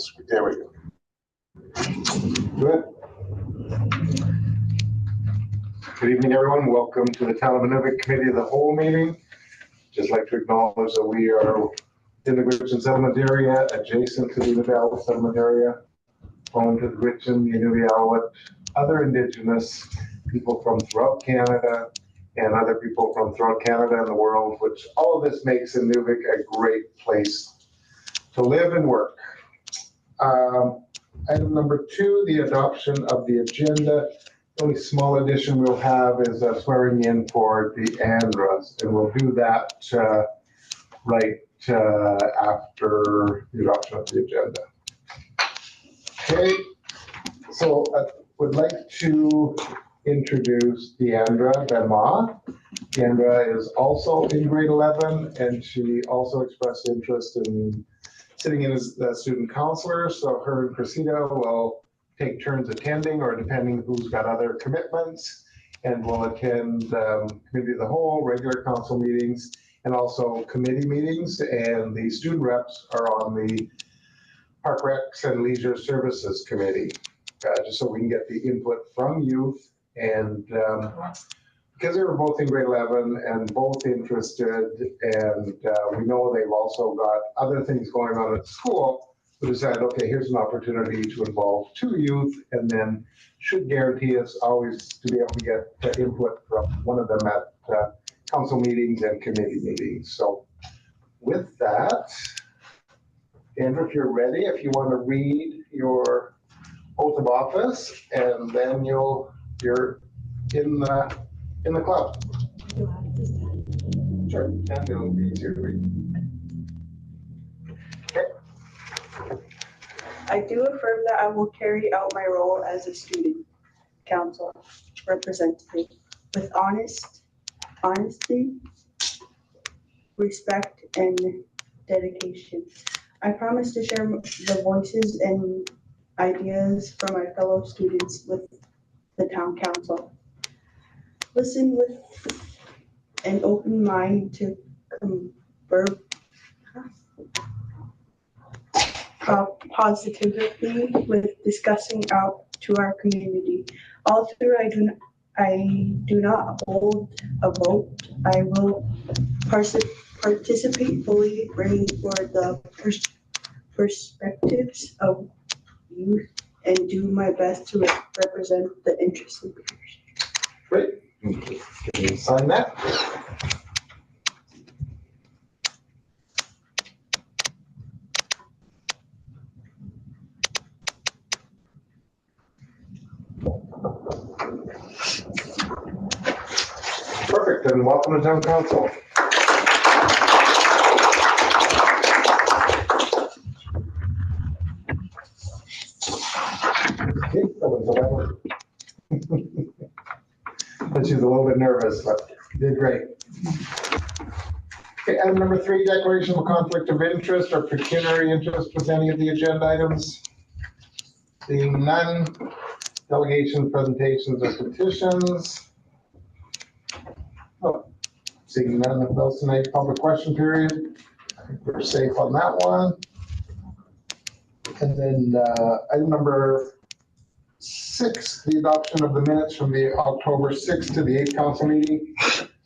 screen. There we go. Good. Good evening, everyone. Welcome to the Town of Inuvik Committee of the Whole meeting. Just like to acknowledge that we are in the Gwich'in settlement area, adjacent to the Inuvik settlement area, home to the Gwich'in, the Inuvialuit, other Indigenous people from throughout Canada, and other people from throughout Canada and the world, which all of this makes Inuvik a great place to live and work. Item number 2, the adoption of the agenda. The only small addition we'll have is swearing in for the Andras, and we'll do that right after the adoption of the agenda. Okay, so I would like to introduce Deandra Benma. Deandra is also in grade 11, and she also expressed interest in sitting in as the student counselor. So her and Christina will take turns attending, or depending who's got other commitments, and will attend committee of the whole, regular council meetings, and also committee meetings. And the student reps are on the Park Recs and Leisure Services Committee, just so we can get the input from youth. And because they were both in grade 11 and both interested, and we know they've also got other things going on at school, we decided, okay, here's an opportunity to involve 2 youth, and then should guarantee us always to be able to get input from one of them at council meetings and committee meetings. So with that, Andrew, if you're ready, if you want to read your oath of office, and then you're in the club. Sure, and it'll be easier to read. Okay. I do affirm that I will carry out my role as a student council representative with honesty, respect, and dedication. I promise to share the voices and ideas from my fellow students with the town council. Listen with an open mind to positively with discussing out to our community. Although I do not hold a vote, I will participate fully, bringing forward the perspectives of youth and do my best to represent the interests of peers. Great. Can you sign that? Perfect, and welcome to town council. Okay, that was 11. But she's a little bit nervous, but did great. Okay, item number 3, declaration of conflict of interest or pecuniary interest with any of the agenda items. Seeing none, delegations, presentations, or petitions. Oh, seeing none of those tonight, public question period. I think we're safe on that one. And then item number 6, the adoption of the minutes from the October 6th to the 8th council meeting.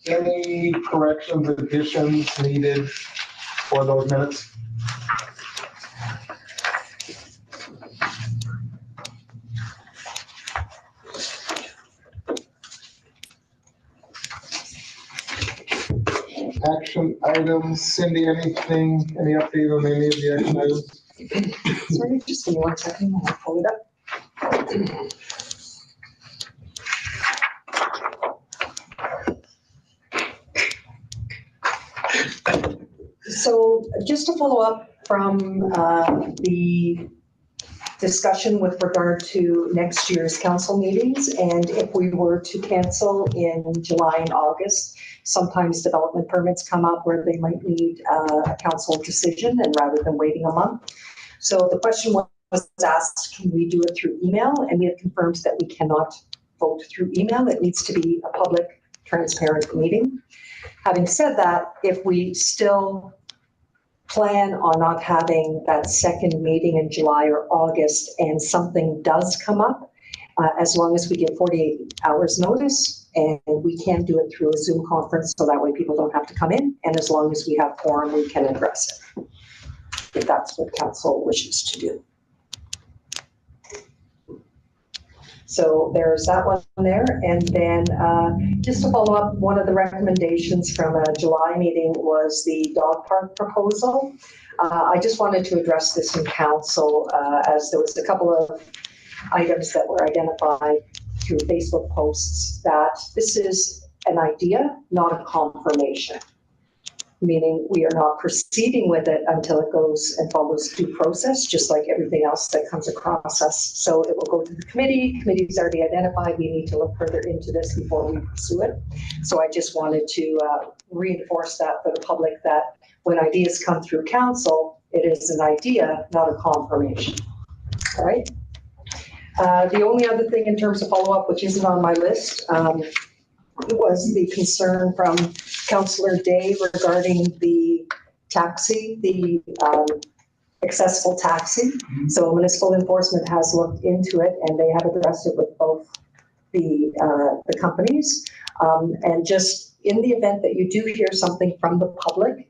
Any corrections, additions needed for those minutes? Action items, Cindy, anything, any update on any of the action items? Sorry, just give me 1 second, I'll pull it up. So just to follow up from the discussion with regard to next year's council meetings, and if we were to cancel in July and August, sometimes development permits come up where they might need a council decision, and rather than waiting a month. So the question was asked, can we do it through email? And we have confirmed that we cannot vote through email. It needs to be a public, transparent meeting. Having said that, if we still plan on not having that second meeting in July or August and something does come up, as long as we give 48 hours notice, and we can do it through a Zoom conference, so that way people don't have to come in, and as long as we have quorum, we can address it, if that's what council wishes to do. So there's that one there. And then just to follow up, one of the recommendations from a July meeting was the dog park proposal. I just wanted to address this in council as there was a couple of items that were identified through Facebook posts that this is an idea, not a confirmation. Meaning we are not proceeding with it until it goes and follows due process, just like everything else that comes across us. So it will go to the committee. Committee's already identified. We need to look further into this before we pursue it. So I just wanted to reinforce that for the public, that when ideas come through council, it is an idea, not a confirmation. All right. The only other thing in terms of follow-up, which isn't on my list, was the concern from Councillor Day regarding the taxi, the accessible taxi. So municipal enforcement has looked into it and they have addressed it with both the companies. And just in the event that you do hear something from the public,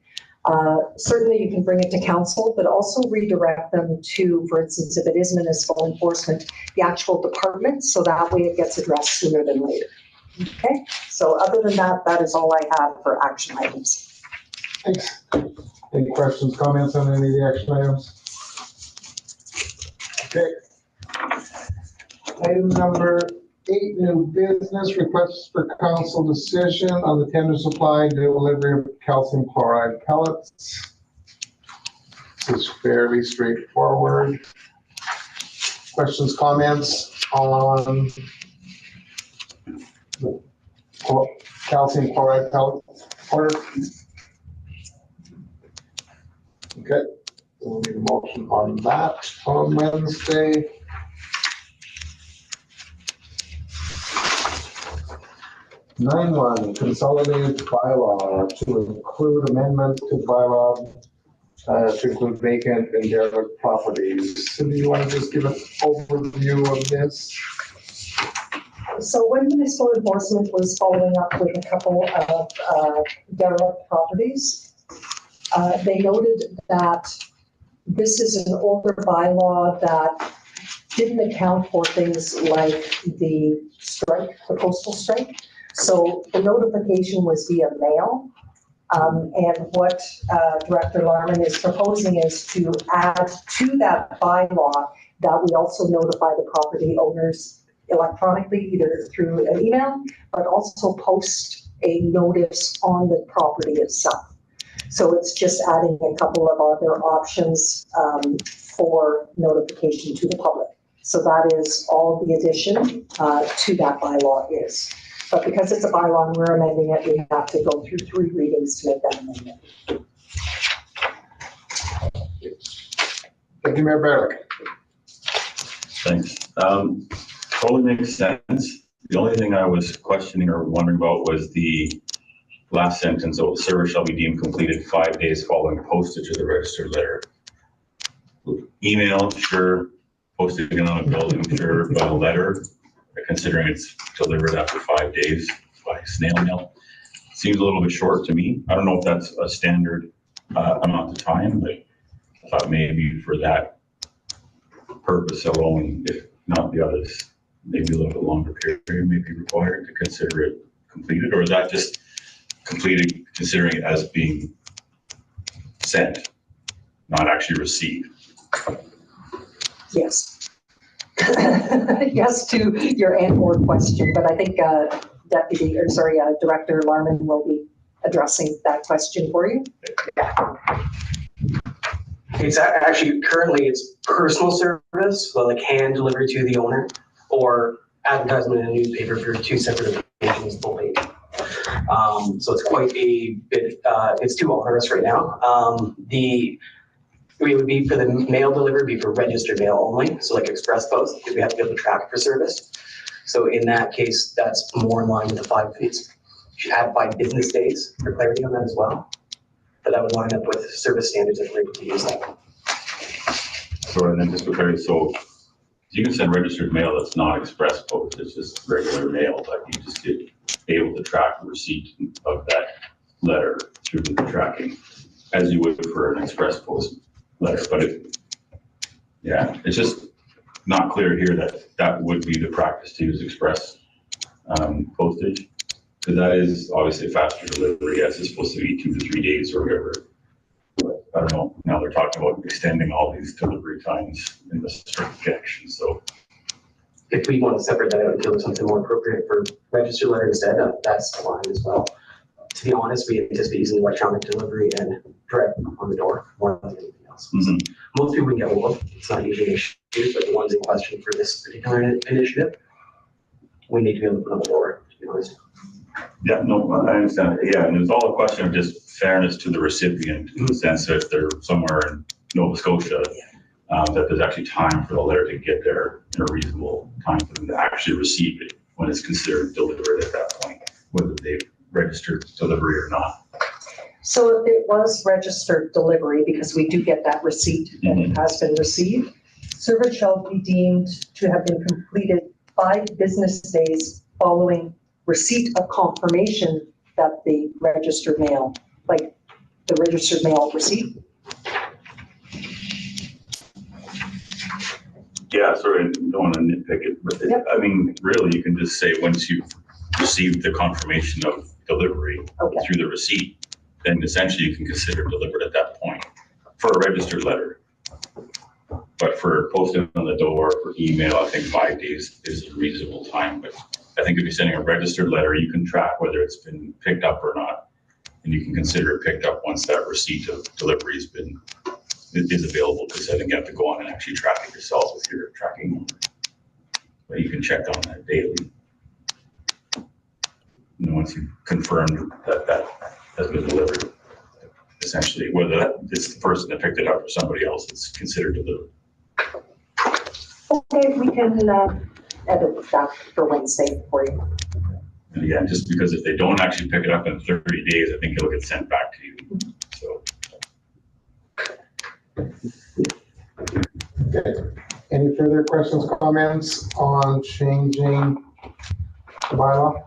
certainly you can bring it to council, but also redirect them to, for instance, if it is municipal enforcement, the actual department, so that way it gets addressed sooner than later. Okay, so other than that, that is all I have for action items. Thanks. Any questions, comments on any of the action items? Okay. Item number 8, new business, requests for council decision on the tender supply and delivery of calcium chloride pellets. This is fairly straightforward. Questions, comments on calcium chloride pellet order? Okay, we'll need a motion on that on Wednesday. Nine one, consolidated bylaw to include amendments to the bylaw to include vacant and derelict properties. Cindy, you want to just give an overview of this? So when municipal enforcement was following up with a couple of derelict properties, they noted that this is an older bylaw that didn't account for things like the strike, the postal strike. So the notification was via mail. And what Director Larman is proposing is to add to that bylaw that we also notify the property owners electronically, either through an email, but also post a notice on the property itself. So it's just adding a couple of other options for notification to the public. So that is all the addition to that bylaw is. But because it's a bylaw and we're amending it, we have to go through 3 readings to make that amendment. Thank you, Mayor Barlick. Thanks. Totally makes sense. The only thing I was questioning or wondering about was the last sentence. So the service shall be deemed completed 5 days following postage of the registered letter. Email, sure. Posted again on a building, sure. But a letter, considering it's delivered after 5 days by snail mail, seems a little bit short to me. I don't know if that's a standard amount of time, but I thought maybe for that purpose alone, if not the others, maybe a little bit longer period may be required to consider it completed, or is that just completed considering it as being sent, not actually received? Yes. Yes to your and/or question, but I think Director Larman will be addressing that question for you. It's actually currently it's personal service, so like hand delivery to the owner, or advertisement in a newspaper for 2 separate occasions full page. So it's quite a bit. It's too onerous right now. It would be for the mail delivery, be for registered mail only, so like express post, because we have to be able to track it for service. So in that case, that's more in line with the 5 feet. You should add 5 business days for clarity on that as well. that would line up with service standards if we're able to use that. So, and then just for clarity, so you can send registered mail that's not express post, it's just regular mail, but you just get able to track the receipt of that letter through the tracking as you would for an express post letter. But yeah, it's just not clear here that that would be the practice to use express postage. Because that is obviously a faster delivery. Yes, it's supposed to be 2 to 3 days or whatever. But I don't know. Now they're talking about extending all these delivery times in the certain connection. So If we want to separate that out and do something more appropriate for registered letter instead, that's fine as well. To be honest, we anticipate using electronic delivery and direct on the door more than anything else. Most people can get hold of. It's not usually an issue, but the ones in question for this particular initiative, we need to be able to put on the door, to be honest. yeah, no, I understand. Yeah, and it's all a question of just fairness to the recipient in the sense that if they're somewhere in Nova Scotia, that there's actually time for the letter to get there in a reasonable time for them to actually receive it when it's considered delivered at that point, whether they've registered delivery or not. So if it was registered delivery, because we do get that receipt that it has been received, service shall be deemed to have been completed 5 business days following receipt of confirmation that the registered mail, like the registered mail receipt. Yeah, sorry, I don't want to nitpick it, but Yep. I mean, really, you can just say once you've received the confirmation of delivery through the receipt, then essentially you can consider it delivered at that point for a registered letter. But for posting on the door, for email, I think 5 days is a reasonable time. But I think if you're sending a registered letter, you can track whether it's been picked up or not. And you can consider it picked up once that receipt of delivery is available, because I think you have to go on and actually track it yourself with your tracking number. But you can check on that daily. And once you've confirmed that that has been delivered, essentially, whether it's the person that picked it up or somebody else, it's considered delivered. Okay, we can edit that for Wednesday for you. And again, just because if they don't actually pick it up in 30 days, I think it'll get sent back to you. So. Okay. Any further questions, comments on changing the bylaw?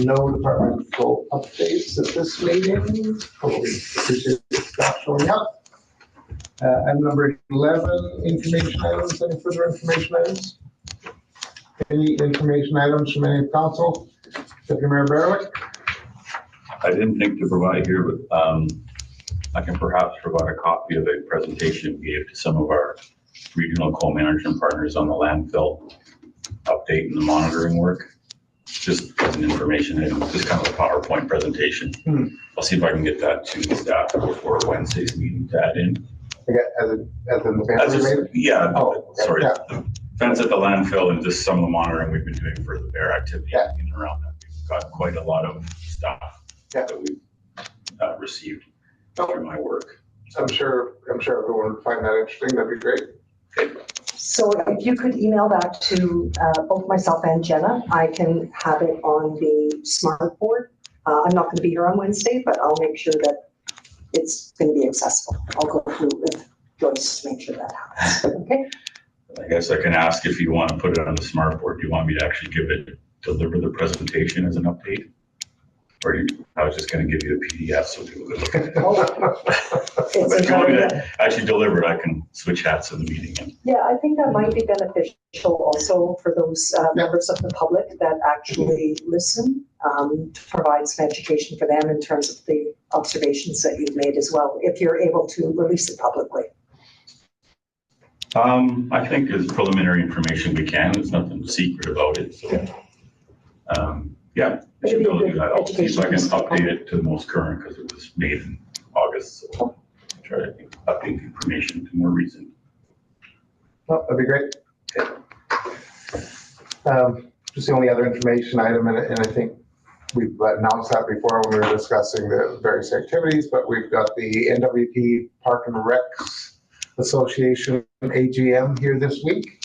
No departmental updates at this meeting. Totally appreciate the staff showing up. Item number 11, information items. Any further information items? Any information items from any council? Deputy Mayor Barwick? I didn't think to provide here, but I can perhaps provide a copy of a presentation we gave to some of our regional co-management partners on the landfill update and the monitoring work. Just as an information item, just kind of a PowerPoint presentation. I'll see if I can get that to the staff before Wednesday's meeting to add in. As in the fence, yeah, sorry. Yeah. The fence at the landfill and just some of the monitoring we've been doing for the bear activity in and around that. We've got quite a lot of stuff that we've received through my work. I'm sure everyone would find that interesting. That'd be great. So if you could email that to both myself and Jenna, I can have it on the smart board. I'm not going to be here on Wednesday, but I'll make sure that it's going to be accessible. I'll go through with Joyce to make sure that happens. Okay. I guess I can ask if you want to put it on the smart board. Do you want me to actually deliver the presentation as an update? Or I was just going to give you a PDF so people could look at it. But if you want me to actually deliver it, I can switch hats in the meeting. Yeah, I think that might be beneficial also for those members of the public that actually listen, to provide some education for them in terms of the observations that you've made as well, if you're able to release it publicly. I think as preliminary information we can. There's nothing secret about it. So, yeah, I should be able to do that. I'll see if I can update it to the most current because it was made in August. So I'll try to update the information to more recent. Oh, that'd be great. Just the only other information item, and I think we've announced that before when we were discussing the various activities, but we've got the NWP Park and Recs Association AGM here this week.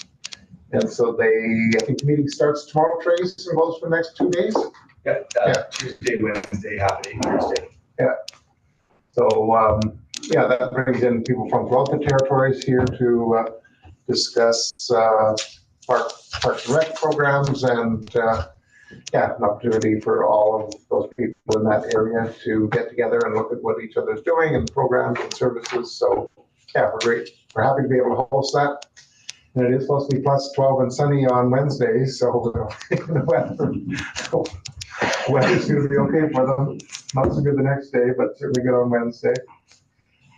And so I think the meeting starts tomorrow, Trace, and goes for the next 2 days. Yeah. Tuesday, Wednesday, half day Thursday. So, yeah, that brings in people from throughout the territories here to discuss Parks and Rec programs and, yeah, an opportunity for all of those people in that area to get together and look at what each other's doing and programs and services. So, yeah, we're great. We're happy to be able to host that. And it is supposed to be plus 12 and sunny on Wednesdays, so the weather's going to be okay for them. Not so good the next day, but certainly good on Wednesday.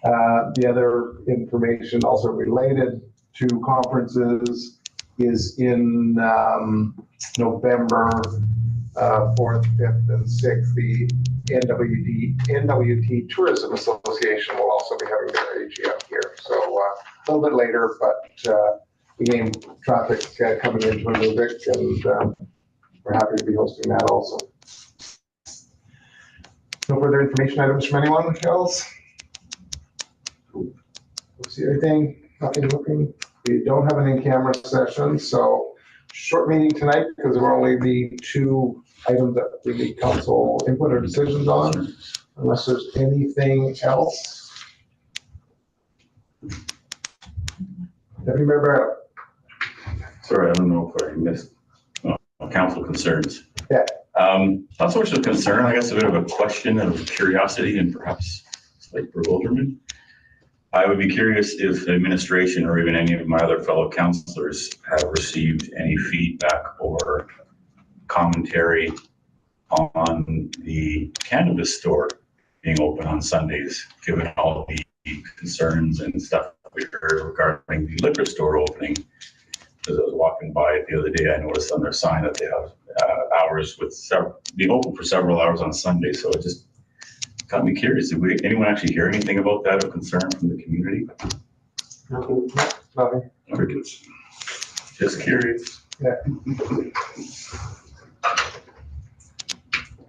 The other information also related to conferences is in November 4th, 5th, and 6th, the NWT Tourism Association will also be having their AGM here. So a little bit later, but again, traffic coming into Inuvik, and we're happy to be hosting that also. No further information items from anyone else? See anything? Nothing looking. We don't have an in-camera session, so short meeting tonight because there will only be 2 items that we need council input or decisions on, unless there's anything else. Deputy Mayor Barrett. Sorry, I don't know if I missed council concerns. Yeah. Not so much a concern, I guess a bit of a question of curiosity and perhaps slight bewilderment. I would be curious if the administration or even any of my other fellow councillors have received any feedback or commentary on the cannabis store being open on Sundays, given all the concerns and stuff we heard regarding the liquor store opening. As I was walking by it the other day, I noticed on their sign that they have hours with being open for several hours on Sunday. So it just got me curious. Did anyone actually hear anything about that of concern from the community? Nothing. Crickets. Just curious. Yeah.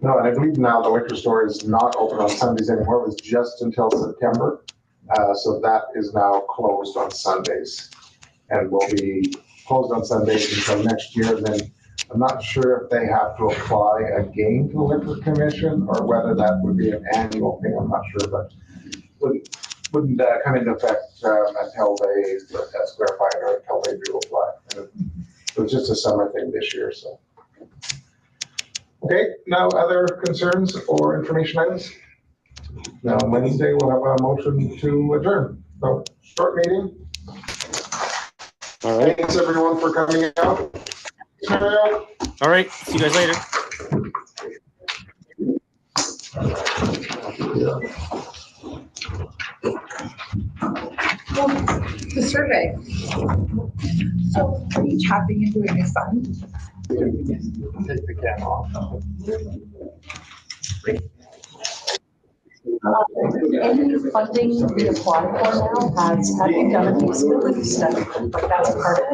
No, and I believe now the liquor store is not open on Sundays anymore. It was just until September. So that is now closed on Sundays and will be closed on Sundays until next year. And then I'm not sure if they have to apply again to the Liquor Commission or whether that would be an annual thing. I'm not sure, but wouldn't come into effect until that's clarified or until they do apply. And it was just a summer thing this year, so. Okay, now other concerns or information items? Now Wednesday we'll have a motion to adjourn. So short meeting. All right. Thanks everyone for coming out. Cheerio. All right. See you guys later. The survey. So are you tapping into a new fund? Take the can off. Any funding we apply for now has had done a feasibility study, but that's part of it.